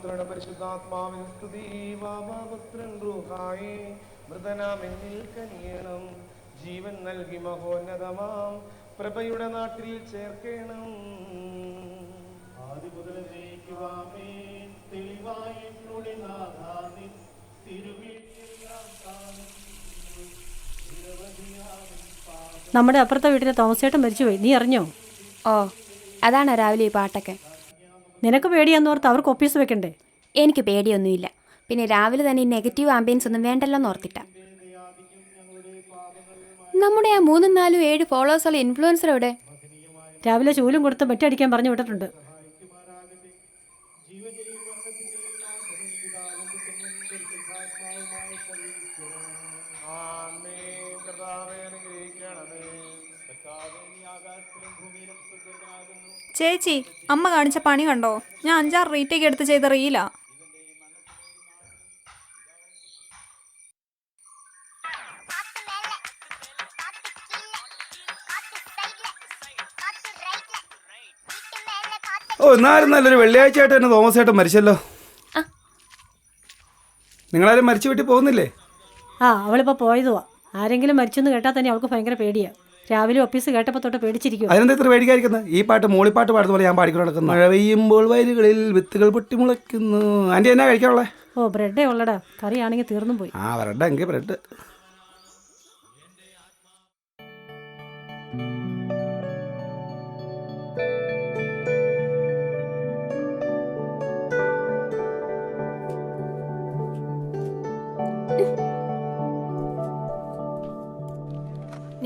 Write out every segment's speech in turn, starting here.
പുത്രനും പരിശുദ്ധാത്മാവിൻ സ്തുതി. വാമപുത്രൻ റൂഹായി മൃതനാമെന്നിൽ കനിയണം. ജീവൻ നൽകി മഹോന്നതമാം പ്രഭയുടെ നാട്ടിൽ ചേർക്കണം. നമ്മുടെ അപ്പുറത്തെ വീട്ടിലെ തോമസേട്ടൻ മരിച്ചുപോയി, നീ അറിഞ്ഞോ? ഓ, അതാണോ രാവിലെ ഈ പാട്ടൊക്കെ? നിനക്ക് പേടിയാന്നോർത്ത് അവർക്ക് ഒപ്പീസ് വെക്കണ്ടേ? എനിക്ക് പേടിയൊന്നുമില്ല. പിന്നെ രാവിലെ തന്നെ ഈ നെഗറ്റീവ് ആംബിയൻസ് ഒന്നും വേണ്ടല്ലോ ഓർത്തിട്ട. നമ്മുടെ ആ 3, 4, 7 ഫോളോവേഴ്സുള്ള ഇൻഫ്ലുവൻസർ എവിടെ? രാവിലെ ചൂലും കൊടുത്ത് മെറ്റടിക്കാൻ പറഞ്ഞു വിട്ടിട്ടുണ്ട്. ചേച്ചി, അമ്മ കാണിച്ച പണി കണ്ടോ? ഞാൻ 5-6 റീറ്റേക്ക് എടുത്ത് ചെയ്ത റീലാ. ഓ, എന്നാലും നല്ലൊരു വെള്ളിയാഴ്ച ആയിട്ട് തന്നെ തോമസ് ചേട്ടൻ മരിച്ചല്ലോ. നിങ്ങളാരും മരിച്ചു വീട്ടിൽ പോകുന്നില്ലേ? അവളിപ്പോൾ പോയതുവാ. ആരെങ്കിലും മരിച്ചെന്ന് കേട്ടാൽ തന്നെ അവൾക്ക് ഭയങ്കര പേടിയാ. രാവിലെ ഒപ്പീസ് കേട്ടപ്പോൾ തൊട്ട് പേടിച്ചിരിക്കും. അതിനെന്താ ഇത്ര പേടിക്കാതിരിക്കുന്നത്? ഈ പാട്ട് മൂളിപ്പാട്ട് പാടുന്ന പോലെ ഞാൻ പാടിക്കൊണ്ട് നടക്കുന്നു. മഴ പെയ്യുമ്പോൾ വയലുകളിൽ വിത്തുകൾ പൊട്ടിമുളയ്ക്കുന്നു. ആൻറ്റി എന്നാ കഴിക്കാനുള്ളത്? ഓ, ബ്രെഡേ ഉള്ളടാ, കറിയാണെങ്കിൽ തീർന്നും പോയി. ബ്രെഡ് എങ്കിൽ ബ്രെഡ്.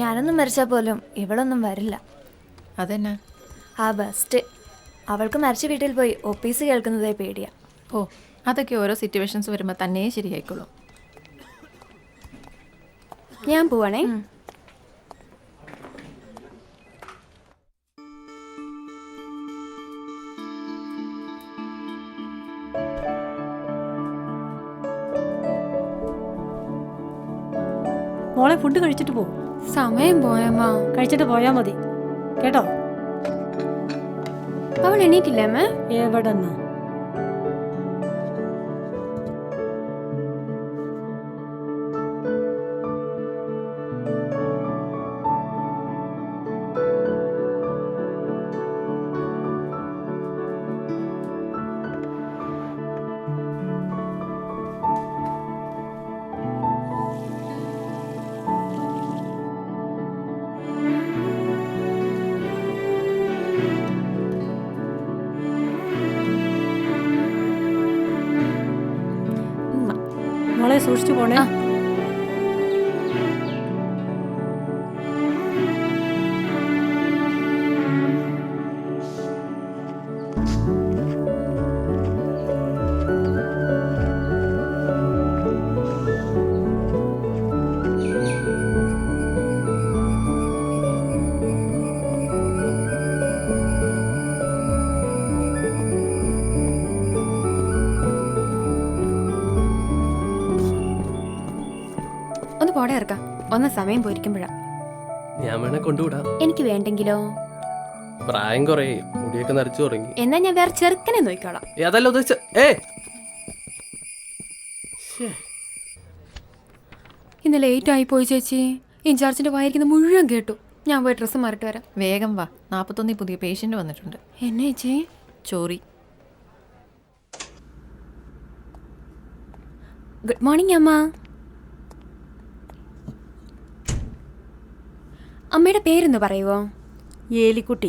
ഞാനൊന്നും മരിച്ചാൽ പോലും ഇവളൊന്നും വരില്ല. അതെന്നാ? ആ ബെസ്റ്റ്. അവൾക്ക് മരിച്ച വീട്ടിൽ പോയി ഒപ്പീസ് കേൾക്കുന്നതേ പേടിയാ. ഓ, അതൊക്കെ ഓരോ സിറ്റുവേഷൻസ് വരുമ്പോൾ തന്നെ ശരിയായിക്കോളും. ഞാൻ പോവാണേ. മോളെ ഫുഡ് കഴിച്ചിട്ട് പോകും. സമയം പോയമ്മ. കഴിച്ചിട്ട് പോയാൽ മതി കേട്ടോ. അവൾ എണീറ്റില്ലേ അമ്മ? എവിടെന്ന്? മോളെ സൂക്ഷിച്ചു പോണേ. ഒന്ന് പോടെ ഇറക്കാം. ഒന്ന് സമയം പോയിരിക്കുമ്പോഴാ. ഞാൻ വേണേ കൊണ്ടുവിടാം. എനിക്ക് വേണ്ടെങ്കിലോ? പ്രായം കുറേ, മുടിയൊക്കെ നരച്ചു തുടങ്ങി. എന്നാ ഞാൻ വേറെ ചെറുക്കനെ നോക്കിക്കോളാം. അതല്ല ഉദ്ദേശിച്ച. ഇന്ന് ലേറ്റ് ആയി പോയി ചേച്ചി. ഇൻചാർജിന്റെ വായിരിക്കുന്ന മുഴുവൻ കേട്ടു. ഞാൻ പോയി ഡ്രസ്സ് മാറിട്ട് വരാം. വേഗം വാ, 41 പുതിയ പേഷ്യന്റ് വന്നിട്ടുണ്ട്. എന്നെ ചേച്ചി? ചോറി. ഗുഡ് മോർണിംഗ് അമ്മ. അമ്മയുടെ പേരൊന്ന് പറയുവോ? ഏലിക്കുട്ടി.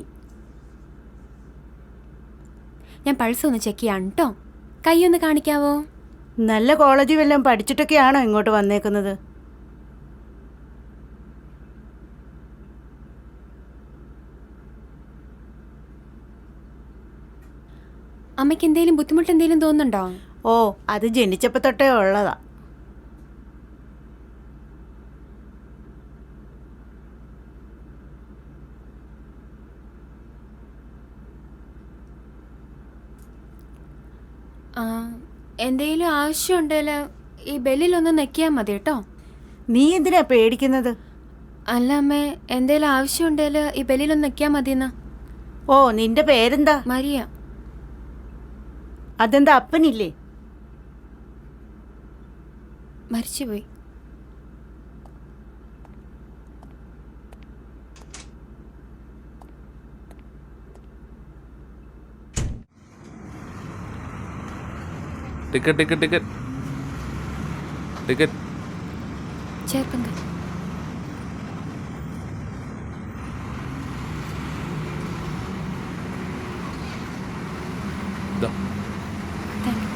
ഞാൻ പൾസ് ഒന്ന് ചെക്ക് ചെയ്യാം കേട്ടോ. കൈയൊന്ന് കാണിക്കാവോ? നല്ല കോളേജിൽ വല്ലതും പഠിച്ചിട്ടൊക്കെയാണോ ഇങ്ങോട്ട് വന്നേക്കുന്നത്? അമ്മയ്ക്ക് എന്തെങ്കിലും ബുദ്ധിമുട്ട് എന്തെങ്കിലും തോന്നുന്നുണ്ടോ? ഓ, അത് ജനിച്ചപ്പോൾ തൊട്ടേ ഉള്ളതാ. എന്തെങ്കിലും ആവശ്യമുണ്ടല്ലോ ഈ ബെല്ലിലൊന്ന് നെക്കിയാൽ മതി കേട്ടോ. നീ എന്തിനാ പേടിക്കുന്നത്? അല്ല അമ്മേ, എന്തെങ്കിലും ആവശ്യമുണ്ടല്ലോ ഈ ബെല്ലിലൊന്ന് നെക്കിയാൽ മതിയെന്ന്. ഓ, നിന്റെ പേരെന്താ? മരിയ. അതെന്താ അപ്പനില്ലേ? മരിച്ചുപോയി. Ticket ticket ticket ticket. ചേർപ്പങ്ക. ഇതാ. Thank you.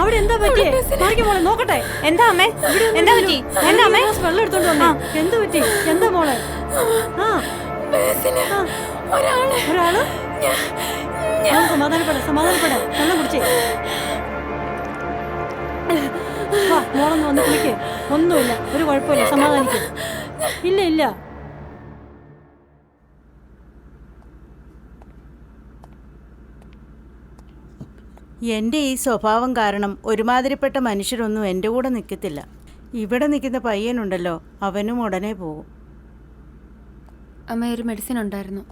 അവിടെ എന്താ പറ്റിയേ? മോളെ നോക്കട്ടെ. എന്താ അമ്മേ? എന്താ പറ്റി? എന്താ അമ്മേ? വെള്ളം എടുത്തോണ്ട് വന്നേ. എന്ത് പറ്റി? എന്താ മോളെ? ഒരാള് സമാധാനപ്പെടാം. വെള്ളം കുടിച്ചേ. മോളൊന്ന് വന്ന് കുളിക്കേ. ഒന്നുമില്ല, ഒരു കുഴപ്പമില്ല, സമാധാനിക്കും. ഇല്ല എൻ്റെ ഈ സ്വഭാവം കാരണം ഒരുമാതിരിപ്പെട്ട മനുഷ്യരൊന്നും എൻ്റെ കൂടെ നിൽക്കത്തില്ല. ഇവിടെ നിൽക്കുന്ന പയ്യനുണ്ടല്ലോ, അവനും ഉടനെ പോകും. അമ്മ ഒരു മെഡിസിൻ ഉണ്ടായിരുന്നു.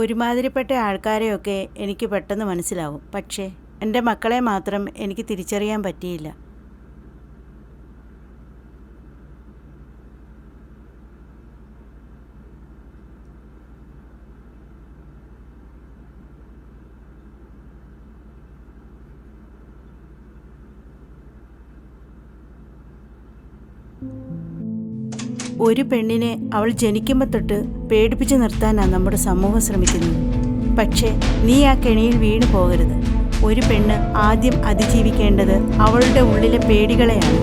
ഒരുമാതിരിപ്പെട്ട ആൾക്കാരെയൊക്കെ എനിക്ക് പെട്ടെന്ന് മനസ്സിലാവും. പക്ഷേ എൻ്റെ മക്കളെ മാത്രം എനിക്ക് തിരിച്ചറിയാൻ പറ്റിയില്ല. ഒരു പെണ്ണിനെ അവൾ ജനിക്കുമ്പോൾ തൊട്ട് പേടിപ്പിച്ചു നിർത്താനാണ് നമ്മുടെ സമൂഹം ശ്രമിക്കുന്നത്. പക്ഷേ നീ ആ കെണിയിൽ വീണു പോകരുത്. ഒരു പെണ്ണ് ആദ്യം അതിജീവിക്കേണ്ടത് അവളുടെ ഉള്ളിലെ പേടികളെയാണ്.